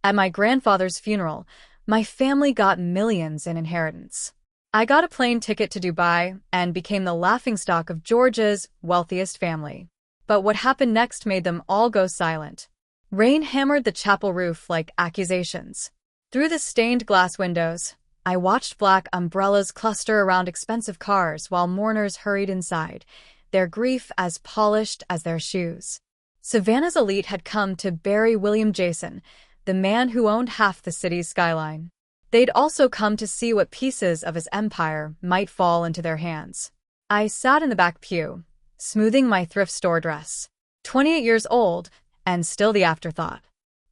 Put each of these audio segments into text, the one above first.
At my grandfather's funeral, my family got millions in inheritance. I got a plane ticket to Dubai and became the laughingstock of Georgia's wealthiest family. But what happened next made them all go silent. Rain hammered the chapel roof like accusations. Through the stained glass windows, I watched black umbrellas cluster around expensive cars while mourners hurried inside, their grief as polished as their shoes. Savannah's elite had come to bury William Jason, the man who owned half the city's skyline. They'd also come to see what pieces of his empire might fall into their hands. I sat in the back pew, smoothing my thrift store dress. 28 years old, and still the afterthought.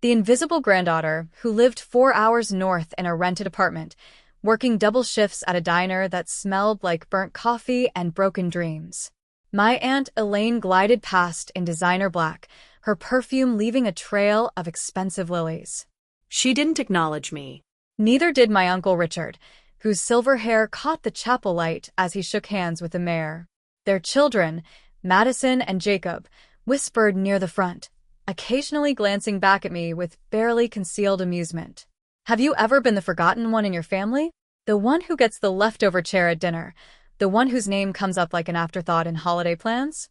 The invisible granddaughter, who lived 4 hours north in a rented apartment, working double shifts at a diner that smelled like burnt coffee and broken dreams. My Aunt Elaine glided past in designer black, her perfume leaving a trail of expensive lilies. She didn't acknowledge me. Neither did my Uncle Richard, whose silver hair caught the chapel light as he shook hands with the mayor. Their children, Madison and Jacob, whispered near the front, occasionally glancing back at me with barely concealed amusement. Have you ever been the forgotten one in your family? The one who gets the leftover chair at dinner? The one whose name comes up like an afterthought in holiday plans?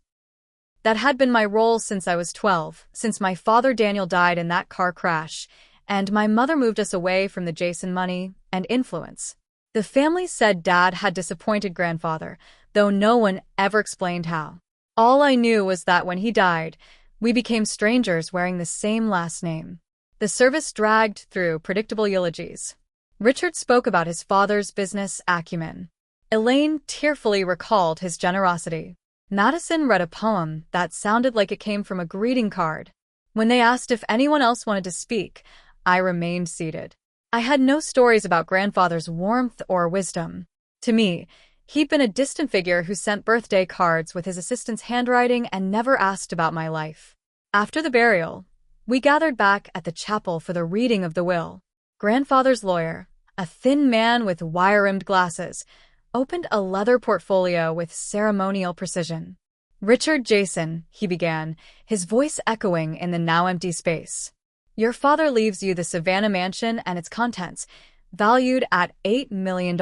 That had been my role since I was 12, since my father Daniel died in that car crash, and my mother moved us away from the Jason money and influence. The family said Dad had disappointed grandfather, though no one ever explained how. All I knew was that when he died, we became strangers wearing the same last name. The service dragged through predictable eulogies. Richard spoke about his father's business acumen. Elaine tearfully recalled his generosity. Madison read a poem that sounded like it came from a greeting card. When they asked if anyone else wanted to speak, I remained seated. I had no stories about grandfather's warmth or wisdom. To me, he'd been a distant figure who sent birthday cards with his assistant's handwriting and never asked about my life. After the burial, we gathered back at the chapel for the reading of the will. Grandfather's lawyer, a thin man with wire-rimmed glasses, opened a leather portfolio with ceremonial precision. Richard Jason, he began, his voice echoing in the now empty space. Your father leaves you the Savannah mansion and its contents, valued at $8 million.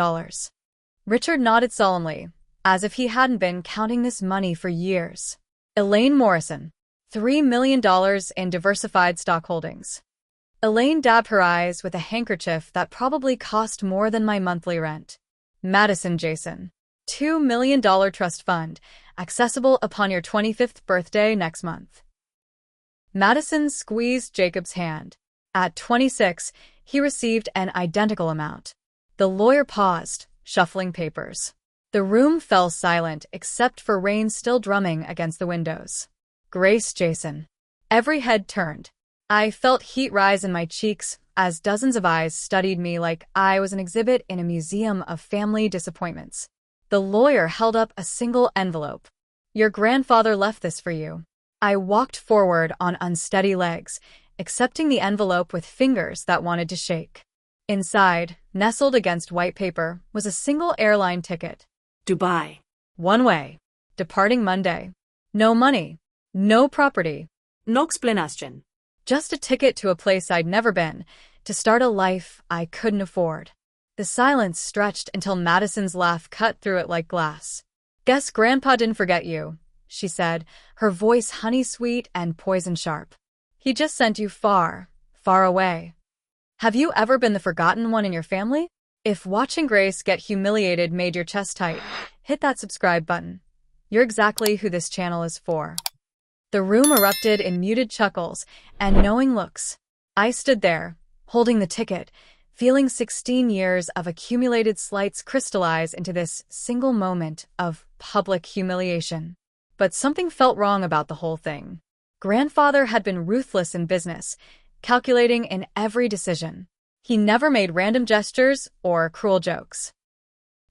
Richard nodded solemnly, as if he hadn't been counting this money for years. Elaine Morrison, $3 million in diversified stock holdings. Elaine dabbed her eyes with a handkerchief that probably cost more than my monthly rent. Madison Jason, $2 million trust fund, accessible upon your 25th birthday next month. Madison squeezed Jacob's hand. At 26, he received an identical amount. The lawyer paused, shuffling papers. The room fell silent except for rain still drumming against the windows. Grace Jason. Every head turned. I felt heat rise in my cheeks as dozens of eyes studied me like I was an exhibit in a museum of family disappointments. The lawyer held up a single envelope. Your grandfather left this for you. I walked forward on unsteady legs, accepting the envelope with fingers that wanted to shake. Inside, nestled against white paper, was a single airline ticket. Dubai. One way. Departing Monday. No money. No property. No explanation. Just a ticket to a place I'd never been, to start a life I couldn't afford. The silence stretched until Madison's laugh cut through it like glass. Guess Grandpa didn't forget you, she said, her voice honey-sweet and poison-sharp. He just sent you far, far away. Have you ever been the forgotten one in your family? If watching Grace get humiliated made your chest tight, hit that subscribe button. You're exactly who this channel is for. The room erupted in muted chuckles and knowing looks. I stood there, holding the ticket, feeling 16 years of accumulated slights crystallize into this single moment of public humiliation. But something felt wrong about the whole thing. Grandfather had been ruthless in business, calculating in every decision. He never made random gestures or cruel jokes.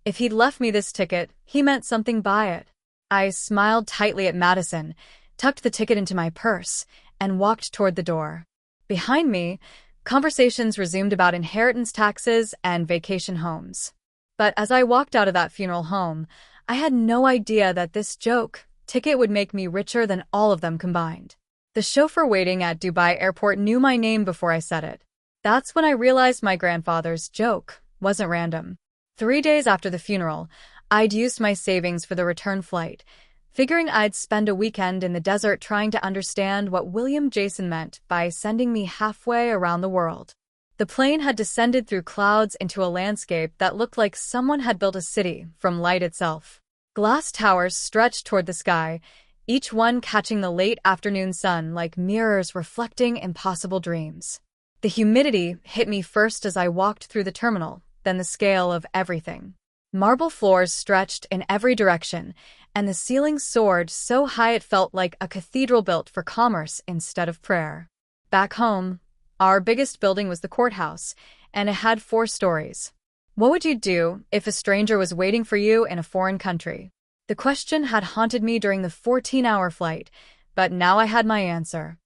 If he'd left me this ticket, he meant something by it. I smiled tightly at Madison, tucked the ticket into my purse, and walked toward the door. Behind me, conversations resumed about inheritance taxes and vacation homes. But as I walked out of that funeral home, I had no idea that this ticket would make me richer than all of them combined. The chauffeur waiting at Dubai airport knew my name before I said it. That's when I realized my grandfather's joke wasn't random. 3 days after the funeral, I'd used my savings for the return flight, figuring I'd spend a weekend in the desert trying to understand what William Jason meant by sending me halfway around the world. The plane had descended through clouds into a landscape that looked like someone had built a city from light itself. Glass towers stretched toward the sky, each one catching the late afternoon sun like mirrors reflecting impossible dreams. The humidity hit me first as I walked through the terminal, then the scale of everything. Marble floors stretched in every direction, and the ceiling soared so high it felt like a cathedral built for commerce instead of prayer. Back home, our biggest building was the courthouse, and it had 4 stories. What would you do if a stranger was waiting for you in a foreign country? The question had haunted me during the 14-hour flight, but now I had my answer.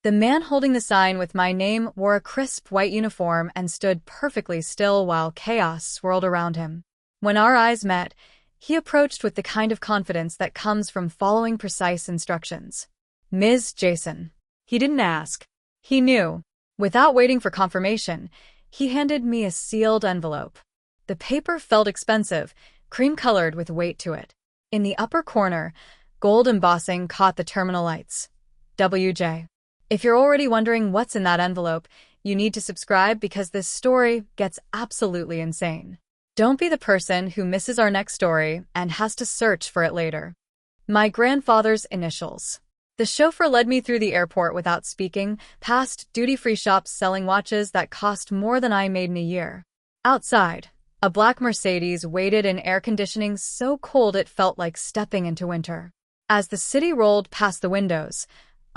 The man holding the sign with my name wore a crisp white uniform and stood perfectly still while chaos swirled around him. When our eyes met, he approached with the kind of confidence that comes from following precise instructions. Ms. Jason. He didn't ask. He knew. Without waiting for confirmation, he handed me a sealed envelope. The paper felt expensive, cream-colored with weight to it. In the upper corner, gold embossing caught the terminal lights. WJ. If you're already wondering what's in that envelope, you need to subscribe because this story gets absolutely insane. Don't be the person who misses our next story and has to search for it later. My grandfather's initials. The chauffeur led me through the airport without speaking, past duty-free shops selling watches that cost more than I made in a year. Outside, a black Mercedes waited in air conditioning so cold it felt like stepping into winter. As the city rolled past the windows,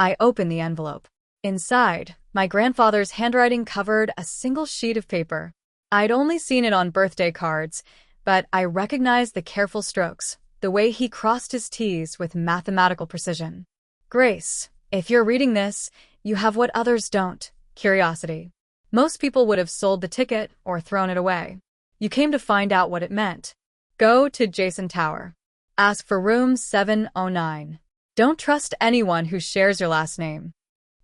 I opened the envelope. Inside, my grandfather's handwriting covered a single sheet of paper. I'd only seen it on birthday cards, but I recognized the careful strokes, the way he crossed his T's with mathematical precision. Grace, if you're reading this, you have what others don't: curiosity. Most people would have sold the ticket or thrown it away. You came to find out what it meant. Go to Jason Tower. Ask for room 709. Don't trust anyone who shares your last name.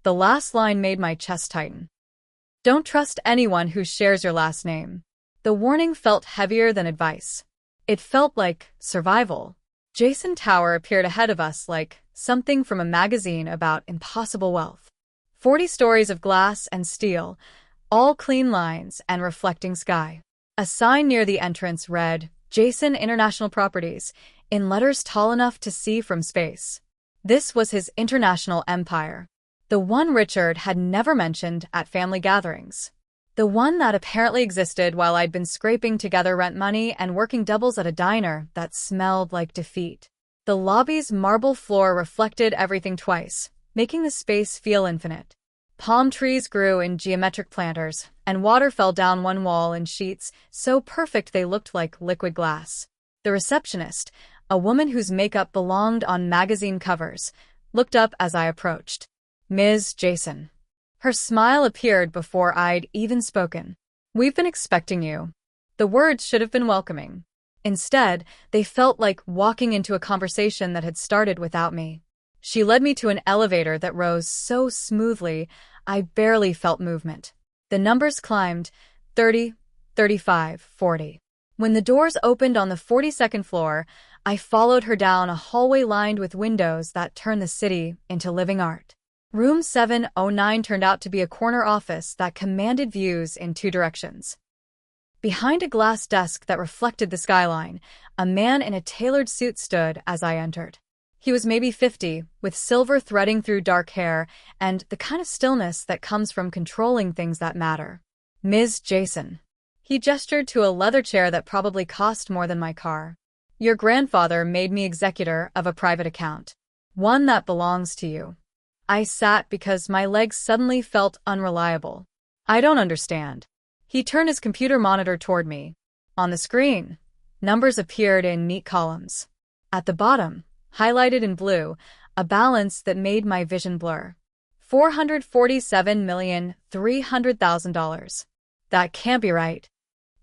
The last line made my chest tighten. Don't trust anyone who shares your last name. The warning felt heavier than advice. It felt like survival. Jason Tower appeared ahead of us like something from a magazine about impossible wealth. 40 stories of glass and steel, all clean lines and reflecting sky. A sign near the entrance read, Jason International Properties, in letters tall enough to see from space. This was his international empire. The one Richard had never mentioned at family gatherings. The one that apparently existed while I'd been scraping together rent money and working doubles at a diner that smelled like defeat. The lobby's marble floor reflected everything twice, making the space feel infinite. Palm trees grew in geometric planters, and water fell down one wall in sheets so perfect they looked like liquid glass. The receptionist, a woman whose makeup belonged on magazine covers, looked up as I approached. Ms. Jason. Her smile appeared before I'd even spoken. We've been expecting you. The words should have been welcoming. Instead, they felt like walking into a conversation that had started without me. She led me to an elevator that rose so smoothly, I barely felt movement. The numbers climbed, 30, 35, 40. When the doors opened on the 42nd floor, I followed her down a hallway lined with windows that turned the city into living art. Room 709 turned out to be a corner office that commanded views in 2 directions. Behind a glass desk that reflected the skyline, a man in a tailored suit stood as I entered. He was maybe 50, with silver threading through dark hair and the kind of stillness that comes from controlling things that matter. Ms. Jason. He gestured to a leather chair that probably cost more than my car. Your grandfather made me executor of a private account. One that belongs to you. I sat because my legs suddenly felt unreliable. I don't understand. He turned his computer monitor toward me. On the screen, numbers appeared in neat columns. At the bottom, highlighted in blue, a balance that made my vision blur. $447,300,000. That can't be right.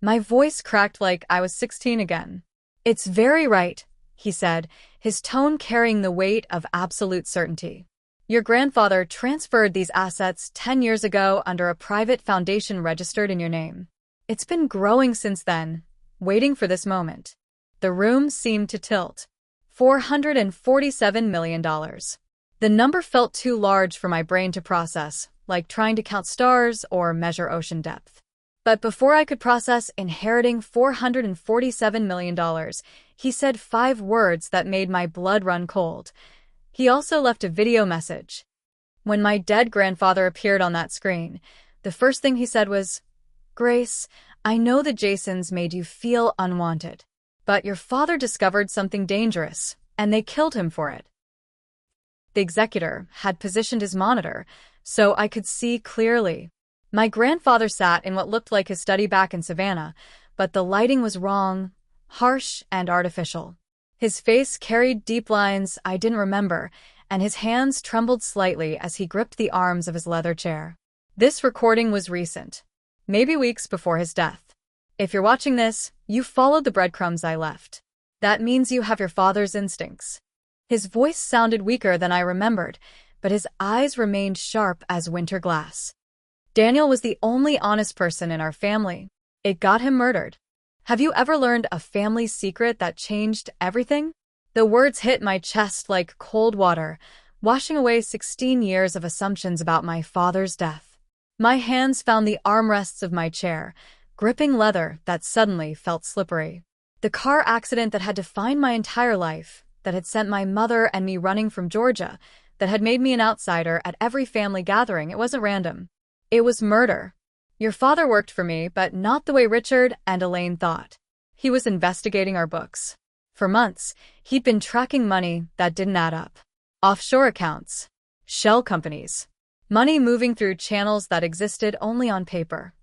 My voice cracked like I was 16 again. It's very right, he said, his tone carrying the weight of absolute certainty. Your grandfather transferred these assets 10 years ago under a private foundation registered in your name. It's been growing since then, waiting for this moment. The room seemed to tilt. $447 million. The number felt too large for my brain to process, like trying to count stars or measure ocean depth. But before I could process inheriting $447 million, he said 5 words that made my blood run cold. He also left a video message. When my dead grandfather appeared on that screen, the first thing he said was, "Grace, I know the Jasons made you feel unwanted, but your father discovered something dangerous, and they killed him for it." The executor had positioned his monitor, so I could see clearly. My grandfather sat in what looked like his study back in Savannah, but the lighting was wrong, harsh and artificial. His face carried deep lines I didn't remember, and his hands trembled slightly as he gripped the arms of his leather chair. This recording was recent, maybe weeks before his death. If you're watching this, you followed the breadcrumbs I left. That means you have your father's instincts. His voice sounded weaker than I remembered, but his eyes remained sharp as winter glass. Daniel was the only honest person in our family. It got him murdered. Have you ever learned a family secret that changed everything? The words hit my chest like cold water, washing away 16 years of assumptions about my father's death. My hands found the armrests of my chair, gripping leather that suddenly felt slippery. The car accident that had defined my entire life, that had sent my mother and me running from Georgia, that had made me an outsider at every family gathering, it wasn't random. It was murder. Your father worked for me, but not the way Richard and Elaine thought. He was investigating our books. For months, he'd been tracking money that didn't add up. Offshore accounts, shell companies, money moving through channels that existed only on paper.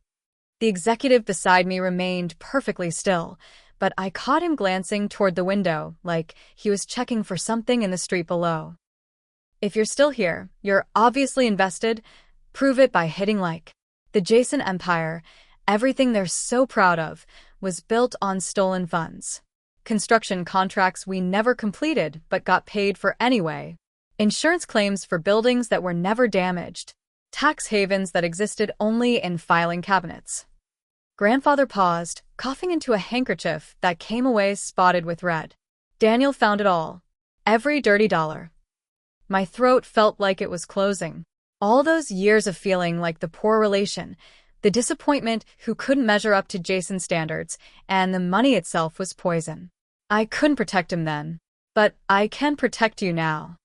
The executive beside me remained perfectly still, but I caught him glancing toward the window, like he was checking for something in the street below. If you're still here, you're obviously invested. Prove it by hitting like. The Jason Empire, everything they're so proud of, was built on stolen funds. Construction contracts we never completed but got paid for anyway. Insurance claims for buildings that were never damaged. Tax havens that existed only in filing cabinets. Grandfather paused, coughing into a handkerchief that came away spotted with red. Daniel found it all. Every dirty dollar. My throat felt like it was closing. All those years of feeling like the poor relation, the disappointment who couldn't measure up to Jason's standards, and the money itself was poison. I couldn't protect him then, but I can protect you now.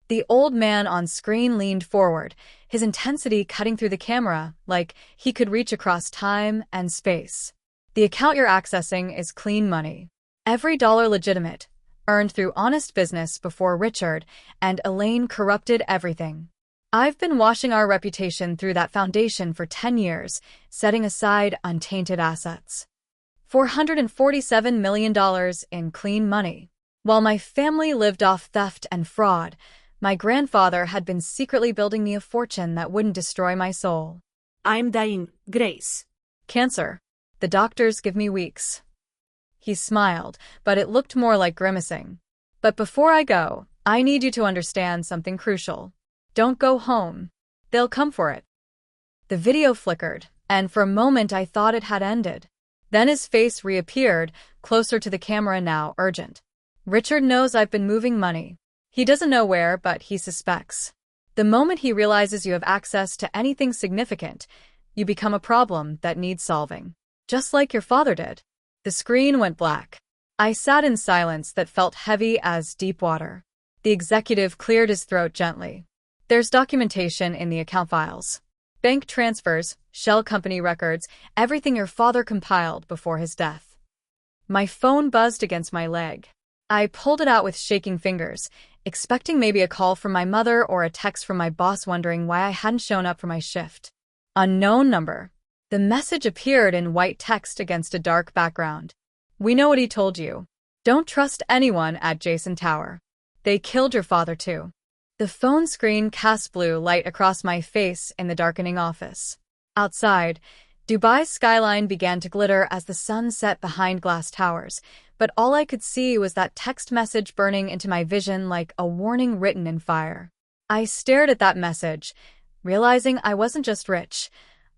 The old man on screen leaned forward, his intensity cutting through the camera like he could reach across time and space. The account you're accessing is clean money. Every dollar legitimate, earned through honest business before Richard and Elaine corrupted everything. I've been washing our reputation through that foundation for 10 years, setting aside untainted assets. $447 million in clean money. While my family lived off theft and fraud, my grandfather had been secretly building me a fortune that wouldn't destroy my soul. I'm dying, Grace. Cancer. The doctors give me weeks. He smiled, but it looked more like grimacing. But before I go, I need you to understand something crucial. Don't go home. They'll come for it. The video flickered, and for a moment I thought it had ended. Then his face reappeared, closer to the camera now, urgent. Richard knows I've been moving money. He doesn't know where, but he suspects. The moment he realizes you have access to anything significant, you become a problem that needs solving. Just like your father did. The screen went black. I sat in silence that felt heavy as deep water. The executive cleared his throat gently. There's documentation in the account files. Bank transfers, shell company records, everything your father compiled before his death. My phone buzzed against my leg. I pulled it out with shaking fingers, expecting maybe a call from my mother or a text from my boss wondering why I hadn't shown up for my shift. Unknown number. The message appeared in white text against a dark background. We know what he told you. Don't trust anyone at Jason Tower. They killed your father too. The phone screen cast blue light across my face in the darkening office. Outside, Dubai's skyline began to glitter as the sun set behind glass towers, but all I could see was that text message burning into my vision like a warning written in fire. I stared at that message, realizing I wasn't just rich.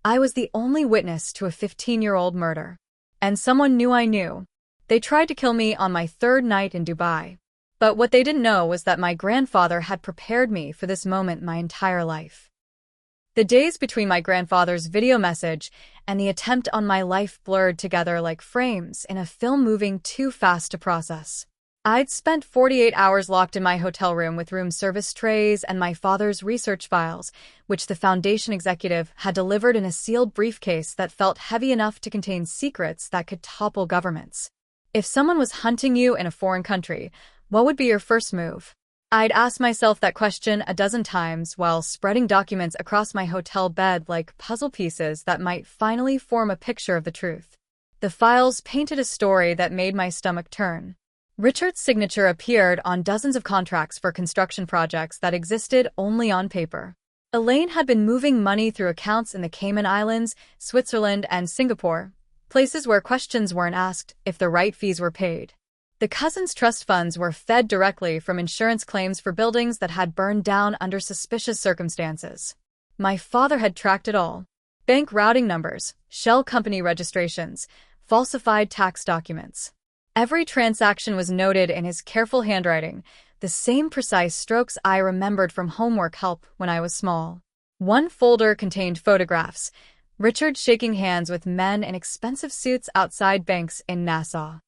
I was the only witness to a 15-year-old murder. And someone knew I knew. They tried to kill me on my third night in Dubai. But what they didn't know was that my grandfather had prepared me for this moment my entire life. The days between my grandfather's video message and the attempt on my life blurred together like frames in a film moving too fast to process. I'd spent 48 hours locked in my hotel room with room service trays and my father's research files, which the foundation executive had delivered in a sealed briefcase that felt heavy enough to contain secrets that could topple governments. If someone was hunting you in a foreign country, what would be your first move? I'd asked myself that question a dozen times while spreading documents across my hotel bed like puzzle pieces that might finally form a picture of the truth. The files painted a story that made my stomach turn. Richard's signature appeared on dozens of contracts for construction projects that existed only on paper. Elaine had been moving money through accounts in the Cayman Islands, Switzerland, and Singapore, places where questions weren't asked if the right fees were paid. The cousins' trust funds were fed directly from insurance claims for buildings that had burned down under suspicious circumstances. My father had tracked it all. Bank routing numbers, shell company registrations, falsified tax documents. Every transaction was noted in his careful handwriting, the same precise strokes I remembered from homework help when I was small. One folder contained photographs, Richard shaking hands with men in expensive suits outside banks in Nassau.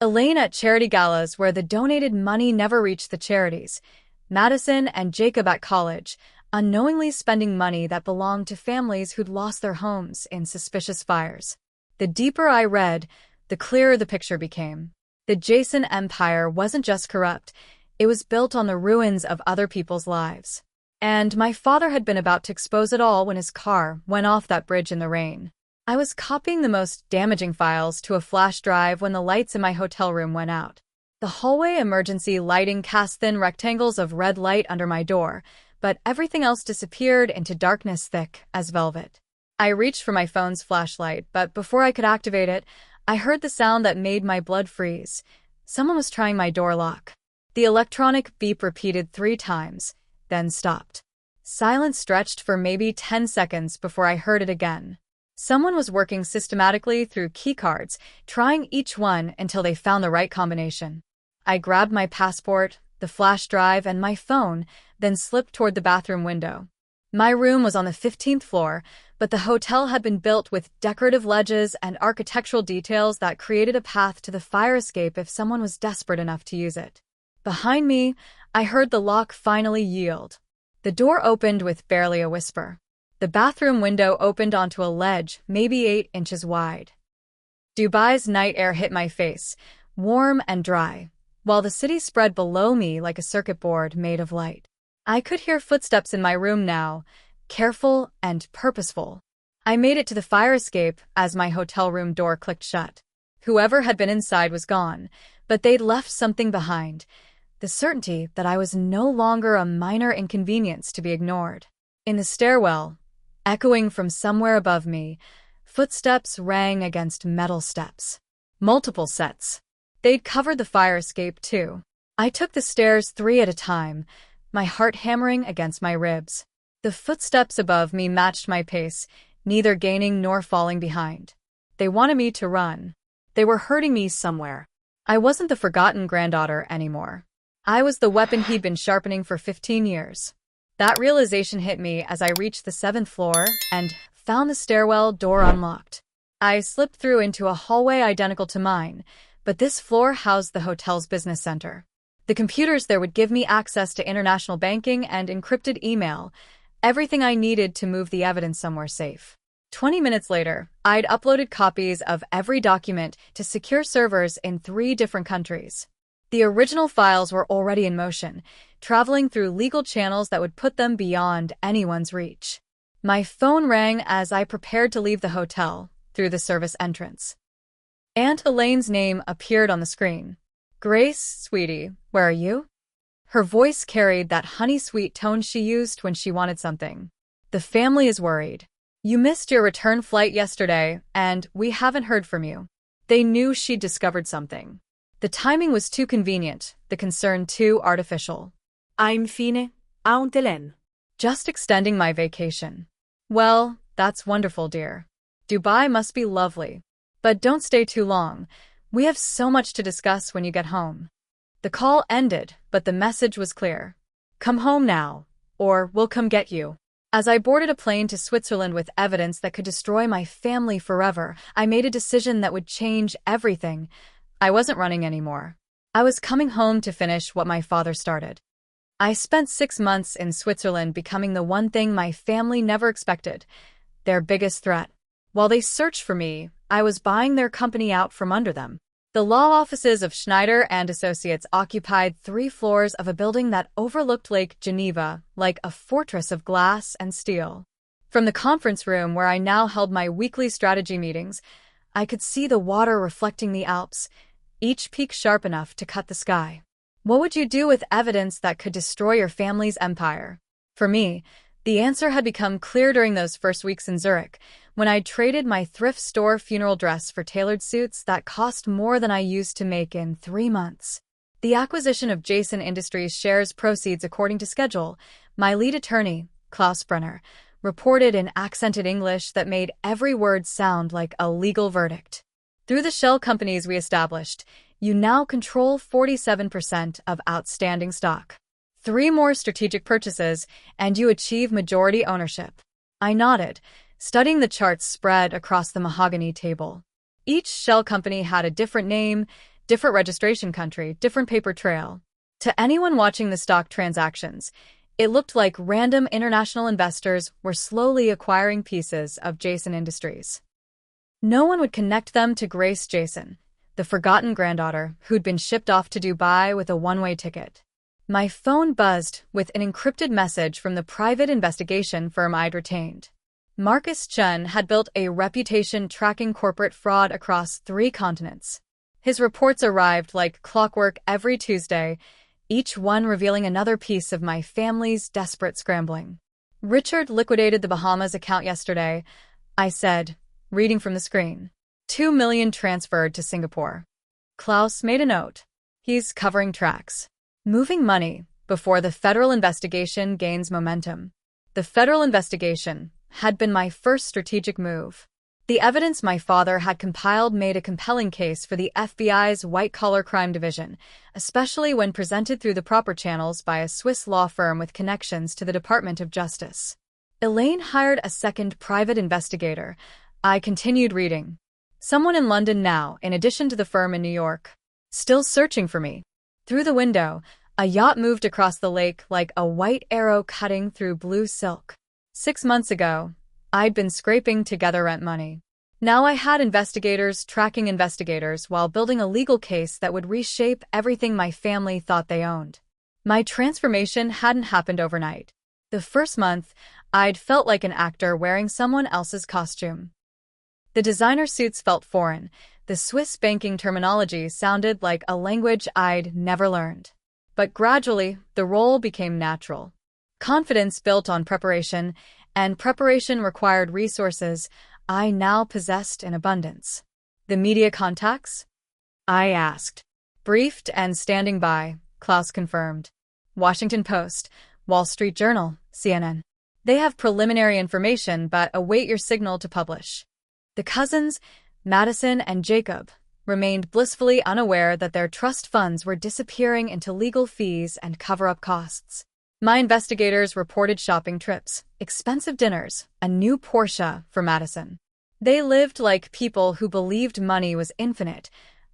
Elaine at charity galas where the donated money never reached the charities. Madison and Jacob at college, unknowingly spending money that belonged to families who'd lost their homes in suspicious fires. The deeper I read, the clearer the picture became. The Jason empire wasn't just corrupt, it was built on the ruins of other people's lives. And my father had been about to expose it all when his car went off that bridge in the rain. I was copying the most damaging files to a flash drive when the lights in my hotel room went out. The hallway emergency lighting cast thin rectangles of red light under my door, but everything else disappeared into darkness thick as velvet. I reached for my phone's flashlight, but before I could activate it, I heard the sound that made my blood freeze. Someone was trying my door lock. The electronic beep repeated 3 times, then stopped. Silence stretched for maybe 10 seconds before I heard it again. Someone was working systematically through keycards, trying each one until they found the right combination. I grabbed my passport, the flash drive, and my phone, then slipped toward the bathroom window. My room was on the 15th floor, but the hotel had been built with decorative ledges and architectural details that created a path to the fire escape if someone was desperate enough to use it. Behind me, I heard the lock finally yield. The door opened with barely a whisper. The bathroom window opened onto a ledge, maybe 8 inches wide. Dubai's night air hit my face, warm and dry, while the city spread below me like a circuit board made of light. I could hear footsteps in my room now, careful and purposeful. I made it to the fire escape as my hotel room door clicked shut. Whoever had been inside was gone, but they'd left something behind, the certainty that I was no longer a minor inconvenience to be ignored. In the stairwell, echoing from somewhere above me, footsteps rang against metal steps. Multiple sets. They'd covered the fire escape too. I took the stairs 3 at a time, my heart hammering against my ribs. The footsteps above me matched my pace, neither gaining nor falling behind. They wanted me to run. They were hurting me somewhere. I wasn't the forgotten granddaughter anymore. I was the weapon he'd been sharpening for 15 years. That realization hit me as I reached the 7th floor and found the stairwell door unlocked. I slipped through into a hallway identical to mine, but this floor housed the hotel's business center. The computers there would give me access to international banking and encrypted email, everything I needed to move the evidence somewhere safe. 20 minutes later, I'd uploaded copies of every document to secure servers in 3 different countries. The original files were already in motion, traveling through legal channels that would put them beyond anyone's reach. My phone rang as I prepared to leave the hotel, through the service entrance. Aunt Elaine's name appeared on the screen. "Grace, sweetie, where are you?" Her voice carried that honey-sweet tone she used when she wanted something. "The family is worried. You missed your return flight yesterday, and we haven't heard from you." They knew she'd discovered something. The timing was too convenient, the concern too artificial. I'm fine. Aunt Hélène. Just extending my vacation. Well, that's wonderful, dear. Dubai must be lovely. But don't stay too long. We have so much to discuss when you get home. The call ended, but the message was clear. Come home now, or we'll come get you. As I boarded a plane to Switzerland with evidence that could destroy my family forever, I made a decision that would change everything. I wasn't running anymore. I was coming home to finish what my father started. I spent 6 months in Switzerland becoming the one thing my family never expected, their biggest threat. While they searched for me, I was buying their company out from under them. The law offices of Schneider and Associates occupied 3 floors of a building that overlooked Lake Geneva, like a fortress of glass and steel. From the conference room where I now held my weekly strategy meetings, I could see the water reflecting the Alps, each peak sharp enough to cut the sky. What would you do with evidence that could destroy your family's empire? For me, the answer had become clear during those first weeks in Zurich, when I traded my thrift store funeral dress for tailored suits that cost more than I used to make in 3 months. The acquisition of Jason Industries shares proceeds according to schedule. My lead attorney, Klaus Brenner, reported in accented English that made every word sound like a legal verdict. Through the shell companies we established, you now control 47% of outstanding stock. 3 more strategic purchases, and you achieve majority ownership. I nodded, studying the charts spread across the mahogany table. Each shell company had a different name, different registration country, different paper trail. To anyone watching the stock transactions, it looked like random international investors were slowly acquiring pieces of Jason Industries. No one would connect them to Grace Jason, the forgotten granddaughter who'd been shipped off to Dubai with a one-way ticket. My phone buzzed with an encrypted message from the private investigation firm I'd retained. Marcus Chun had built a reputation tracking corporate fraud across 3 continents. His reports arrived like clockwork every Tuesday, each one revealing another piece of my family's desperate scrambling. Richard liquidated the Bahamas account yesterday, I said, reading from the screen. 2 million transferred to Singapore. Klaus made a note. He's covering tracks. Moving money before the federal investigation gains momentum. The federal investigation had been my first strategic move. The evidence my father had compiled made a compelling case for the FBI's white-collar crime division, especially when presented through the proper channels by a Swiss law firm with connections to the Department of Justice. Elaine hired a second private investigator. I continued reading. Someone in London now, in addition to the firm in New York. Still searching for me. Through the window, a yacht moved across the lake like a white arrow cutting through blue silk. 6 months ago, I'd been scraping together rent money. Now I had investigators tracking investigators while building a legal case that would reshape everything my family thought they owned. My transformation hadn't happened overnight. The first month, I'd felt like an actor wearing someone else's costume. The designer suits felt foreign. The Swiss banking terminology sounded like a language I'd never learned. But gradually, the role became natural. Confidence built on preparation, and preparation required resources I now possessed in abundance. The media contacts? I asked. Briefed and standing by, Klaus confirmed. Washington Post, Wall Street Journal, CNN. They have preliminary information but await your signal to publish. The cousins, Madison and Jacob, remained blissfully unaware that their trust funds were disappearing into legal fees and cover-up costs. My investigators reported shopping trips, expensive dinners, a new Porsche for Madison. They lived like people who believed money was infinite,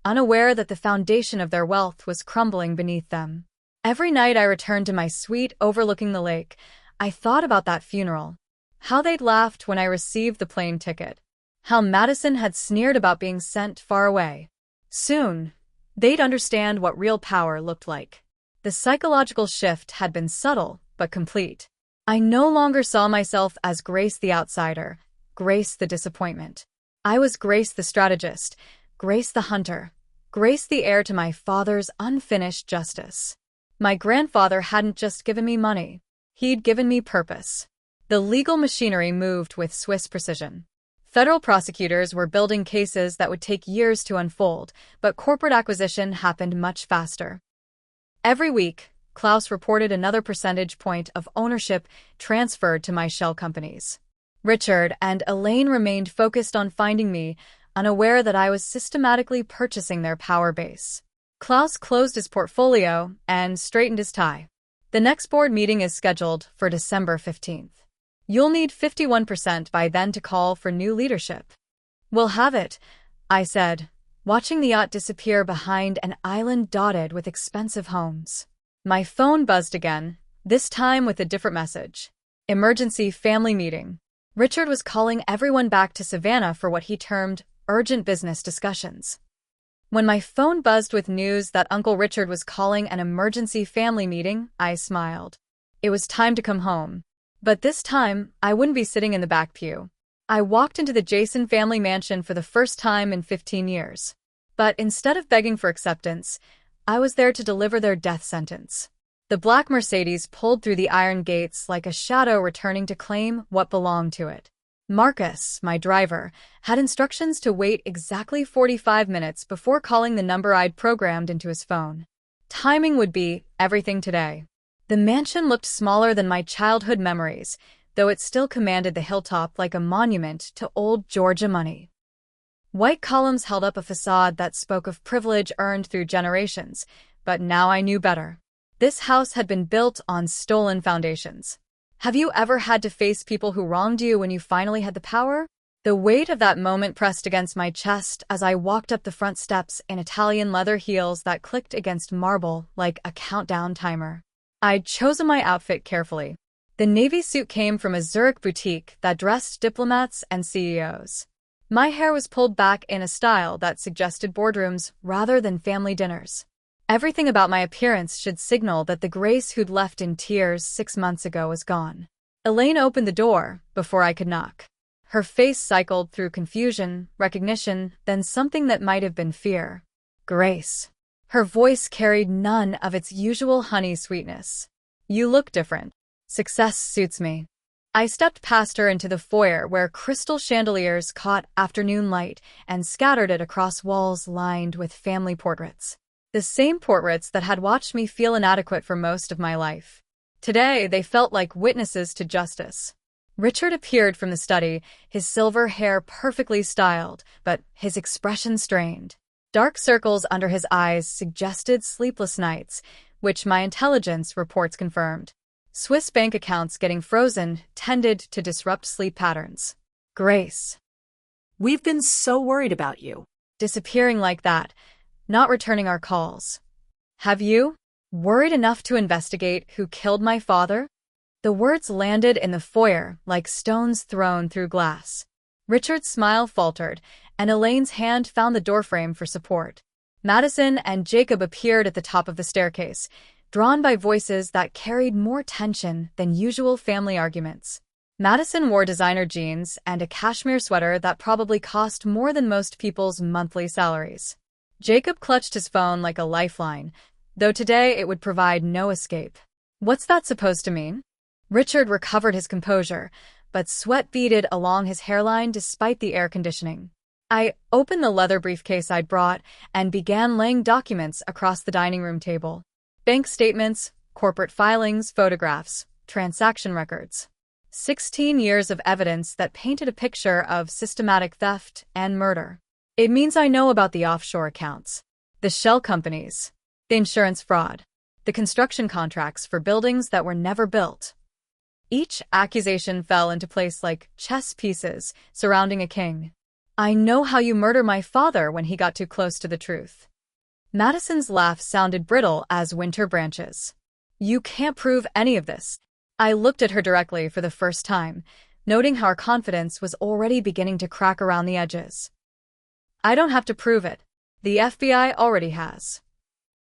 unaware that the foundation of their wealth was crumbling beneath them. Every night I returned to my suite overlooking the lake. I thought about that funeral. How they'd laughed when I received the plane ticket. How Madison had sneered about being sent far away. Soon, they'd understand what real power looked like. The psychological shift had been subtle, but complete. I no longer saw myself as Grace the outsider, Grace the disappointment. I was Grace the strategist, Grace the hunter, Grace the heir to my father's unfinished justice. My grandfather hadn't just given me money. He'd given me purpose. The legal machinery moved with Swiss precision. Federal prosecutors were building cases that would take years to unfold, but corporate acquisition happened much faster. Every week, Klaus reported another percentage point of ownership transferred to my shell companies. Richard and Elaine remained focused on finding me, unaware that I was systematically purchasing their power base. Klaus closed his portfolio and straightened his tie. The next board meeting is scheduled for December 15th. You'll need 51% by then to call for new leadership. We'll have it, I said, watching the yacht disappear behind an island dotted with expensive homes. My phone buzzed again, this time with a different message. Emergency family meeting. Richard was calling everyone back to Savannah for what he termed urgent business discussions. When my phone buzzed with news that Uncle Richard was calling an emergency family meeting, I smiled. It was time to come home. But this time, I wouldn't be sitting in the back pew. I walked into the Jason family mansion for the first time in 15 years. But instead of begging for acceptance, I was there to deliver their death sentence. The black Mercedes pulled through the iron gates like a shadow returning to claim what belonged to it. Marcus, my driver, had instructions to wait exactly 45 minutes before calling the number I'd programmed into his phone. Timing would be everything today. The mansion looked smaller than my childhood memories, though it still commanded the hilltop like a monument to old Georgia money. White columns held up a facade that spoke of privilege earned through generations, but now I knew better. This house had been built on stolen foundations. Have you ever had to face people who wronged you when you finally had the power? The weight of that moment pressed against my chest as I walked up the front steps in Italian leather heels that clicked against marble like a countdown timer. I'd chosen my outfit carefully. The navy suit came from a Zurich boutique that dressed diplomats and CEOs. My hair was pulled back in a style that suggested boardrooms rather than family dinners. Everything about my appearance should signal that the Grace who'd left in tears 6 months ago was gone. Elaine opened the door before I could knock. Her face cycled through confusion, recognition, then something that might have been fear. Grace. Her voice carried none of its usual honey sweetness. You look different. Success suits me. I stepped past her into the foyer where crystal chandeliers caught afternoon light and scattered it across walls lined with family portraits. The same portraits that had watched me feel inadequate for most of my life. Today, they felt like witnesses to justice. Richard appeared from the study, his silver hair perfectly styled, but his expression strained. Dark circles under his eyes suggested sleepless nights, which my intelligence reports confirmed. Swiss bank accounts getting frozen tended to disrupt sleep patterns. Grace. We've been so worried about you. Disappearing like that, not returning our calls. Have you? Worried enough to investigate who killed my father? The words landed in the foyer like stones thrown through glass. Richard's smile faltered, and Elaine's hand found the doorframe for support. Madison and Jacob appeared at the top of the staircase, drawn by voices that carried more tension than usual family arguments. Madison wore designer jeans and a cashmere sweater that probably cost more than most people's monthly salaries. Jacob clutched his phone like a lifeline, though today it would provide no escape. What's that supposed to mean? Richard recovered his composure, but sweat beaded along his hairline despite the air conditioning. I opened the leather briefcase I'd brought and began laying documents across the dining room table. Bank statements, corporate filings, photographs, transaction records. 16 years of evidence that painted a picture of systematic theft and murder. It means I know about the offshore accounts, the shell companies, the insurance fraud, the construction contracts for buildings that were never built. Each accusation fell into place like chess pieces surrounding a king. I know how you murder my father when he got too close to the truth. Madison's laugh sounded brittle as winter branches. You can't prove any of this. I looked at her directly for the first time, noting how her confidence was already beginning to crack around the edges. I don't have to prove it. The FBI already has.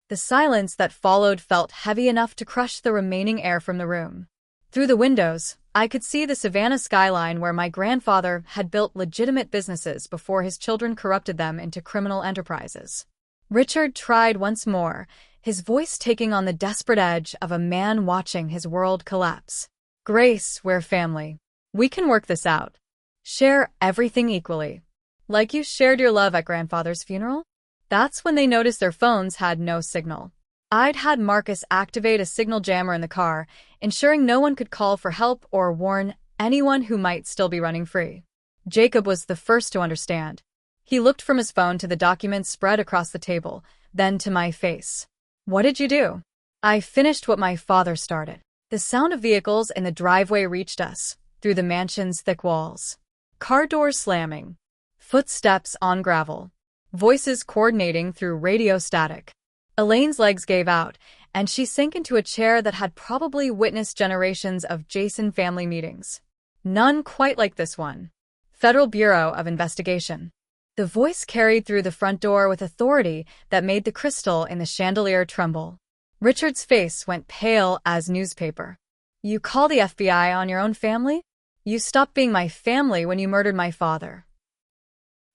The silence that followed felt heavy enough to crush the remaining air from the room. Through the windows, I could see the Savannah skyline where my grandfather had built legitimate businesses before his children corrupted them into criminal enterprises. Richard tried once more, his voice taking on the desperate edge of a man watching his world collapse. Grace, we're family. We can work this out. Share everything equally. Like you shared your love at grandfather's funeral? That's when they noticed their phones had no signal. I'd had Marcus activate a signal jammer in the car, ensuring no one could call for help or warn anyone who might still be running free. Jacob was the first to understand. He looked from his phone to the documents spread across the table, then to my face. "What did you do?" "I finished what my father started." The sound of vehicles in the driveway reached us, through the mansion's thick walls. Car doors slamming. Footsteps on gravel. Voices coordinating through radio static. Elaine's legs gave out, and she sank into a chair that had probably witnessed generations of Jason family meetings. None quite like this one. Federal Bureau of Investigation. The voice carried through the front door with authority that made the crystal in the chandelier tremble. Richard's face went pale as newspaper. "You call the FBI on your own family? You stopped being my family when you murdered my father."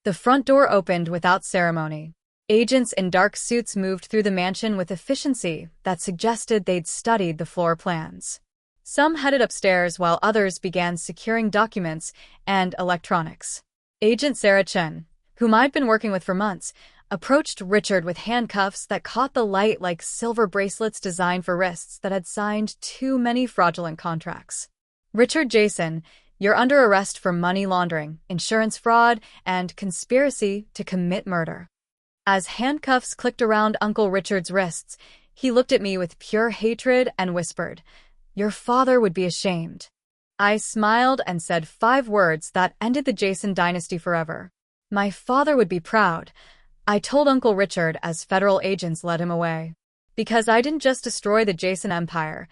The front door opened without ceremony. Agents in dark suits moved through the mansion with efficiency that suggested they'd studied the floor plans. Some headed upstairs while others began securing documents and electronics. Agent Sarah Chen, whom I'd been working with for months, approached Richard with handcuffs that caught the light like silver bracelets designed for wrists that had signed too many fraudulent contracts. "Richard Jason, you're under arrest for money laundering, insurance fraud, and conspiracy to commit murder." As handcuffs clicked around Uncle Richard's wrists, he looked at me with pure hatred and whispered, "Your father would be ashamed." I smiled and said 5 words that ended the Jason dynasty forever. "My father would be proud," I told Uncle Richard as federal agents led him away. Because I didn't just destroy the Jason empire,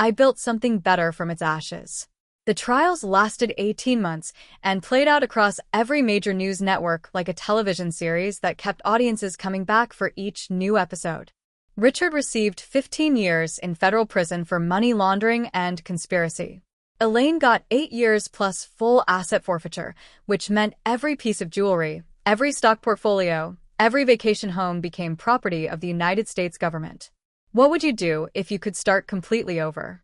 I built something better from its ashes. The trials lasted 18 months and played out across every major news network like a television series that kept audiences coming back for each new episode. Richard received 15 years in federal prison for money laundering and conspiracy. Elaine got 8 years plus full asset forfeiture, which meant every piece of jewelry, every stock portfolio, every vacation home became property of the United States government. What would you do if you could start completely over?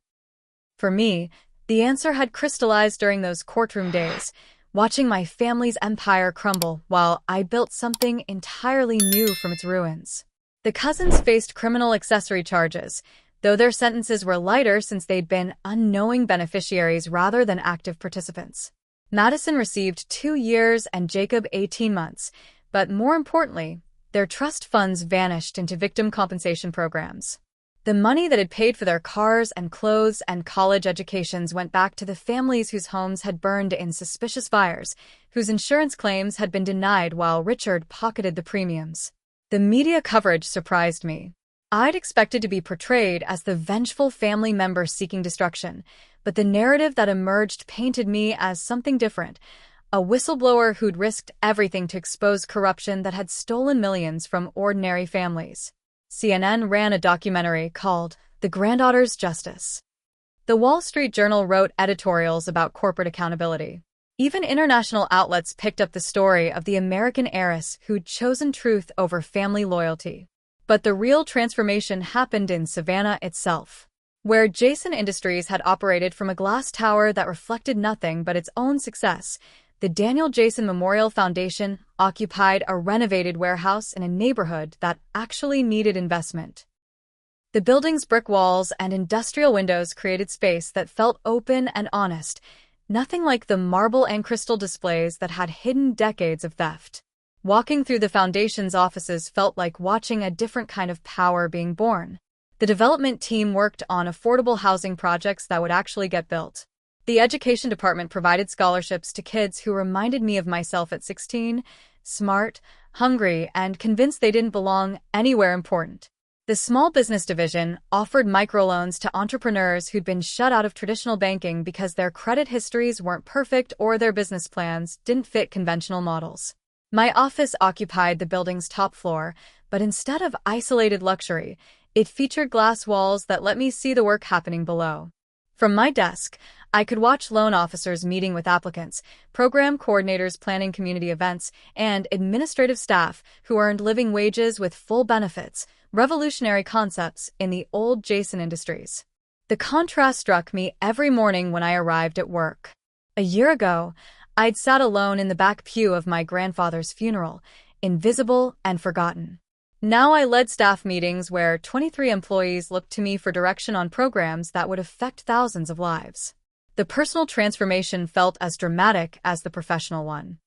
For me, the answer had crystallized during those courtroom days, watching my family's empire crumble while I built something entirely new from its ruins. The cousins faced criminal accessory charges, though their sentences were lighter since they'd been unknowing beneficiaries rather than active participants. Madison received 2 years and Jacob 18 months, but more importantly, their trust funds vanished into victim compensation programs. The money that had paid for their cars and clothes and college educations went back to the families whose homes had burned in suspicious fires, whose insurance claims had been denied while Richard pocketed the premiums. The media coverage surprised me. I'd expected to be portrayed as the vengeful family member seeking destruction, but the narrative that emerged painted me as something different, a whistleblower who'd risked everything to expose corruption that had stolen millions from ordinary families. CNN ran a documentary called The Granddaughter's Justice. The Wall Street Journal wrote editorials about corporate accountability. Even international outlets picked up the story of the American heiress who'd chosen truth over family loyalty. But the real transformation happened in Savannah itself, where Jason Industries had operated from a glass tower that reflected nothing but its own success. The Daniel Jason Memorial Foundation occupied a renovated warehouse in a neighborhood that actually needed investment. The building's brick walls and industrial windows created space that felt open and honest, nothing like the marble and crystal displays that had hidden decades of theft. Walking through the foundation's offices felt like watching a different kind of power being born. The development team worked on affordable housing projects that would actually get built. The education department provided scholarships to kids who reminded me of myself at 16, smart, hungry, and convinced they didn't belong anywhere important. The small business division offered microloans to entrepreneurs who'd been shut out of traditional banking because their credit histories weren't perfect or their business plans didn't fit conventional models. My office occupied the building's top floor, but instead of isolated luxury, it featured glass walls that let me see the work happening below. From my desk, I could watch loan officers meeting with applicants, program coordinators planning community events, and administrative staff who earned living wages with full benefits, revolutionary concepts in the old Jason Industries. The contrast struck me every morning when I arrived at work. A year ago, I'd sat alone in the back pew of my grandfather's funeral, invisible and forgotten. Now I led staff meetings where 23 employees looked to me for direction on programs that would affect thousands of lives. The personal transformation felt as dramatic as the professional one.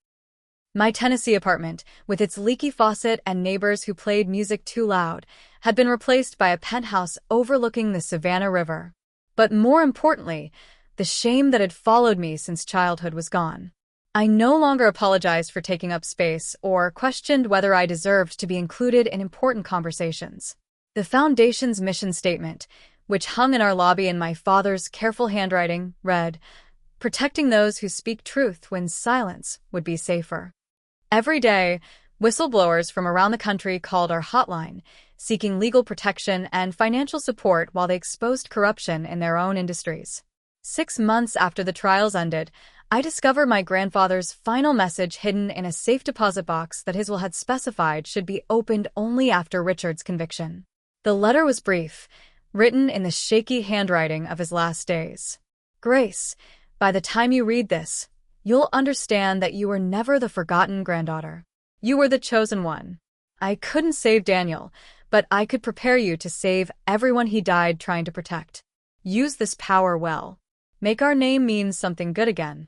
My Tennessee apartment, with its leaky faucet and neighbors who played music too loud, had been replaced by a penthouse overlooking the Savannah River. But more importantly, the shame that had followed me since childhood was gone. I no longer apologized for taking up space or questioned whether I deserved to be included in important conversations. The Foundation's mission statement, which hung in our lobby in my father's careful handwriting, read, "Protecting those who speak truth when silence would be safer." Every day, whistleblowers from around the country called our hotline, seeking legal protection and financial support while they exposed corruption in their own industries. 6 months after the trials ended, I discovered my grandfather's final message hidden in a safe deposit box that his will had specified should be opened only after Richard's conviction. The letter was brief, written in the shaky handwriting of his last days. "Grace, by the time you read this, you'll understand that you were never the forgotten granddaughter. You were the chosen one. I couldn't save Daniel, but I could prepare you to save everyone he died trying to protect. Use this power well. Make our name mean something good again."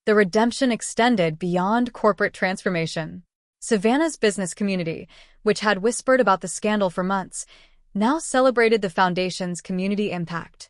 The redemption extended beyond corporate transformation. Savannah's business community, which had whispered about the scandal for months, now celebrated the Foundation's community impact.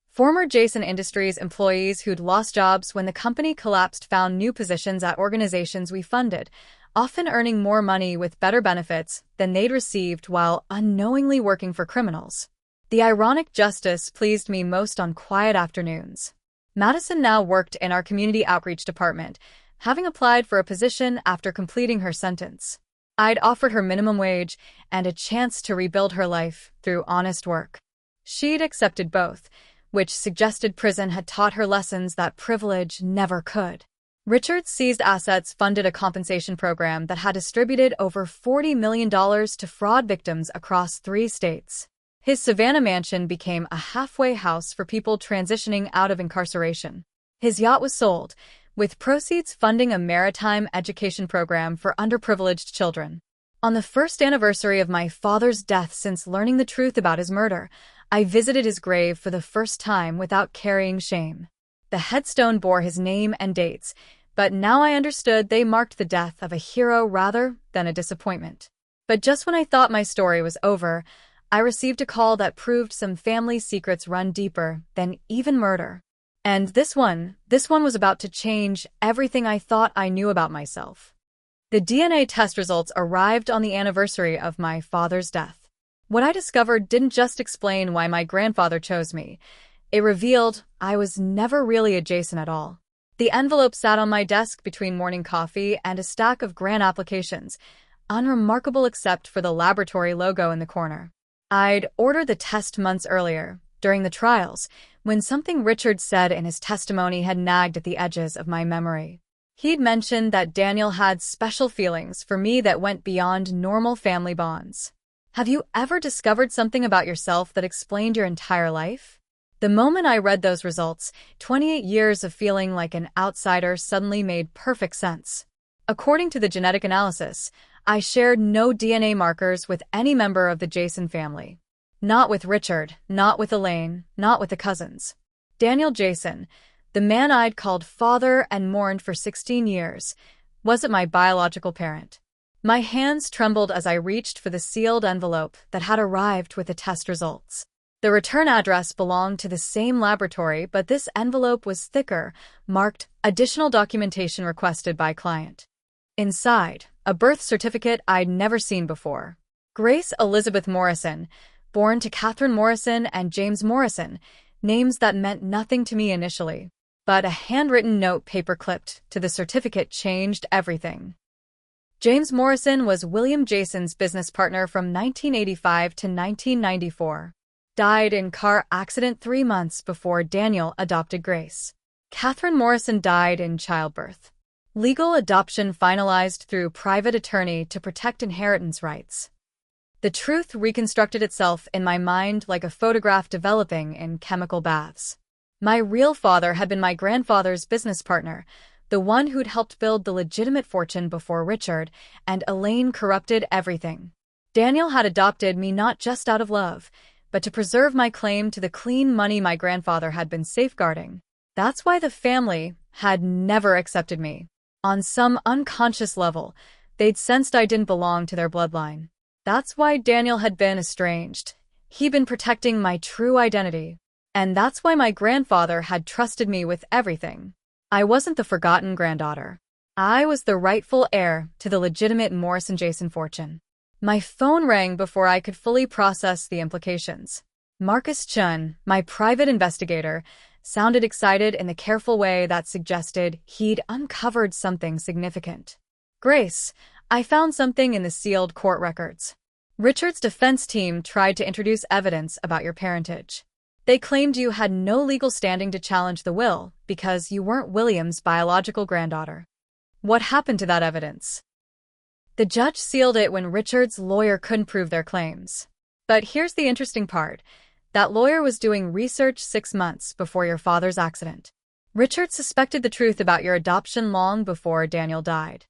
Former Jason Industries employees who'd lost jobs when the company collapsed found new positions at organizations we funded, often earning more money with better benefits than they'd received while unknowingly working for criminals. The ironic justice pleased me most on quiet afternoons. Madison now worked in our community outreach department, having applied for a position after completing her sentence. I'd offered her minimum wage and a chance to rebuild her life through honest work. She'd accepted both, which suggested prison had taught her lessons that privilege never could. Richard's seized assets funded a compensation program that had distributed over $40 million to fraud victims across 3 states. His Savannah mansion became a halfway house for people transitioning out of incarceration. His yacht was sold, with proceeds funding a maritime education program for underprivileged children. On the first anniversary of my father's death since learning the truth about his murder, I visited his grave for the first time without carrying shame. The headstone bore his name and dates, but now I understood they marked the death of a hero rather than a disappointment. But just when I thought my story was over, I received a call that proved some family secrets run deeper than even murder. And this one was about to change everything I thought I knew about myself. The DNA test results arrived on the anniversary of my father's death. What I discovered didn't just explain why my grandfather chose me. It revealed I was never really a Jason at all. The envelope sat on my desk between morning coffee and a stack of grant applications, unremarkable except for the laboratory logo in the corner. I'd ordered the test months earlier, during the trials, when something Richard said in his testimony had nagged at the edges of my memory. He'd mentioned that Daniel had special feelings for me that went beyond normal family bonds. Have you ever discovered something about yourself that explained your entire life? The moment I read those results, 28 years of feeling like an outsider suddenly made perfect sense. According to the genetic analysis, I shared no DNA markers with any member of the Jason family. Not with Richard, not with Elaine, not with the cousins. Daniel Jason, the man I'd called father and mourned for 16 years, wasn't my biological parent. My hands trembled as I reached for the sealed envelope that had arrived with the test results. The return address belonged to the same laboratory, but this envelope was thicker, marked "Additional documentation requested by client." Inside, a birth certificate I'd never seen before. Grace Elizabeth Morrison, born to Catherine Morrison and James Morrison, names that meant nothing to me initially. But a handwritten note paper-clipped to the certificate changed everything. James Morrison was William Jason's business partner from 1985 to 1994. Died in car accident 3 months before Daniel adopted Grace. Catherine Morrison died in childbirth. Legal adoption finalized through private attorney to protect inheritance rights. The truth reconstructed itself in my mind like a photograph developing in chemical baths. My real father had been my grandfather's business partner, the one who'd helped build the legitimate fortune before Richard and Elaine corrupted everything. Daniel had adopted me not just out of love, but to preserve my claim to the clean money my grandfather had been safeguarding. That's why the family had never accepted me. On some unconscious level, they'd sensed I didn't belong to their bloodline. That's why Daniel had been estranged. He'd been protecting my true identity. And that's why my grandfather had trusted me with everything. I wasn't the forgotten granddaughter. I was the rightful heir to the legitimate Morrison Jason fortune. My phone rang before I could fully process the implications. Marcus Chun, my private investigator, sounded excited in the careful way that suggested he'd uncovered something significant. Grace, I found something in the sealed court records. Richard's defense team tried to introduce evidence about your parentage. They claimed you had no legal standing to challenge the will because you weren't William's biological granddaughter. What happened to that evidence? The judge sealed it when Richard's lawyer couldn't prove their claims. But here's the interesting part. That lawyer was doing research 6 months before your father's accident. Richard suspected the truth about your adoption long before Daniel died.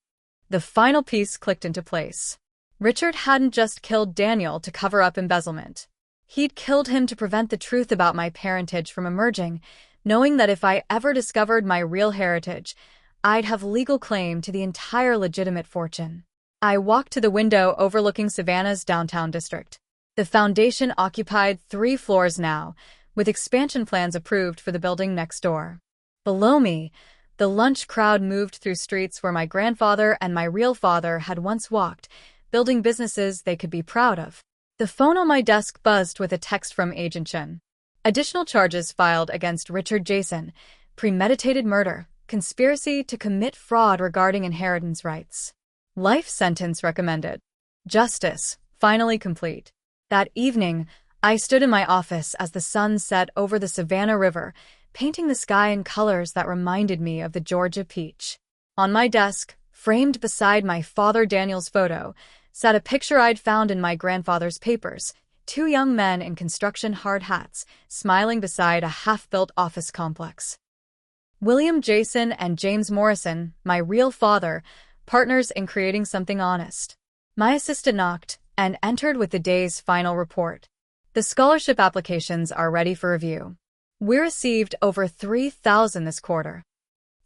The final piece clicked into place. Richard hadn't just killed Daniel to cover up embezzlement. He'd killed him to prevent the truth about my parentage from emerging, knowing that if I ever discovered my real heritage, I'd have legal claim to the entire legitimate fortune. I walked to the window overlooking Savannah's downtown district. The foundation occupied 3 floors now, with expansion plans approved for the building next door. Below me, the lunch crowd moved through streets where my grandfather and my real father had once walked, building businesses they could be proud of. The phone on my desk buzzed with a text from Agent Chen. Additional charges filed against Richard Jason, premeditated murder, conspiracy to commit fraud regarding inheritance rights. Life sentence recommended. Justice, finally complete. That evening, I stood in my office as the sun set over the Savannah River, painting the sky in colors that reminded me of the Georgia peach. On my desk, framed beside my father Daniel's photo, sat a picture I'd found in my grandfather's papers, 2 young men in construction hard hats, smiling beside a half-built office complex. William Jason and James Morrison, my real father, partners in creating something honest. My assistant knocked and entered with the day's final report. The scholarship applications are ready for review. We received over 3,000 this quarter.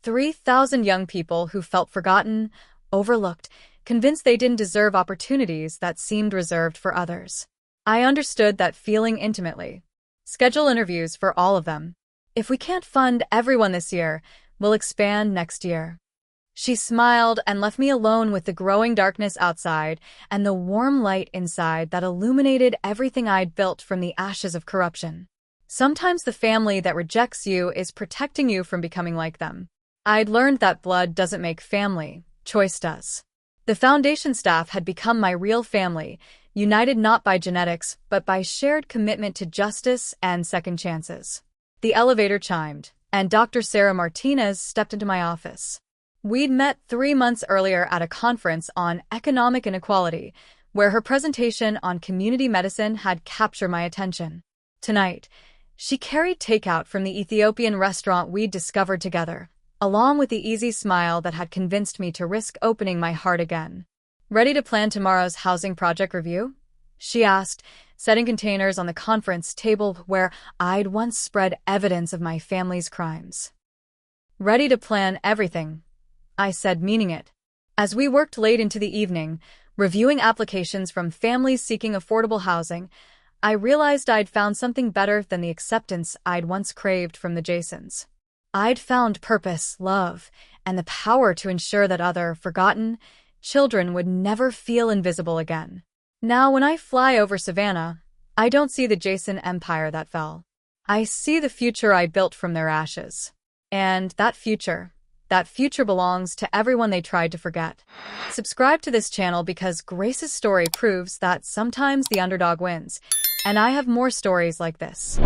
3,000 young people who felt forgotten, overlooked, convinced they didn't deserve opportunities that seemed reserved for others. I understood that feeling intimately. Schedule interviews for all of them. If we can't fund everyone this year, we'll expand next year. She smiled and left me alone with the growing darkness outside and the warm light inside that illuminated everything I'd built from the ashes of corruption. Sometimes the family that rejects you is protecting you from becoming like them. I'd learned that blood doesn't make family, choice does. The foundation staff had become my real family, united not by genetics, but by shared commitment to justice and second chances. The elevator chimed, and Dr. Sarah Martinez stepped into my office. We'd met 3 months earlier at a conference on economic inequality, where her presentation on community medicine had captured my attention. Tonight, she carried takeout from the Ethiopian restaurant we'd discovered together, along with the easy smile that had convinced me to risk opening my heart again. "Ready to plan tomorrow's housing project review?" she asked, setting containers on the conference table where I'd once spread evidence of my family's crimes. "Ready to plan everything," I said, meaning it. As we worked late into the evening, reviewing applications from families seeking affordable housing, I realized I'd found something better than the acceptance I'd once craved from the Jasons. I'd found purpose, love, and the power to ensure that other, forgotten, children would never feel invisible again. Now, when I fly over Savannah, I don't see the Jason empire that fell. I see the future I built from their ashes. And that future belongs to everyone they tried to forget. Subscribe to this channel because Grace's story proves that sometimes the underdog wins, and I have more stories like this.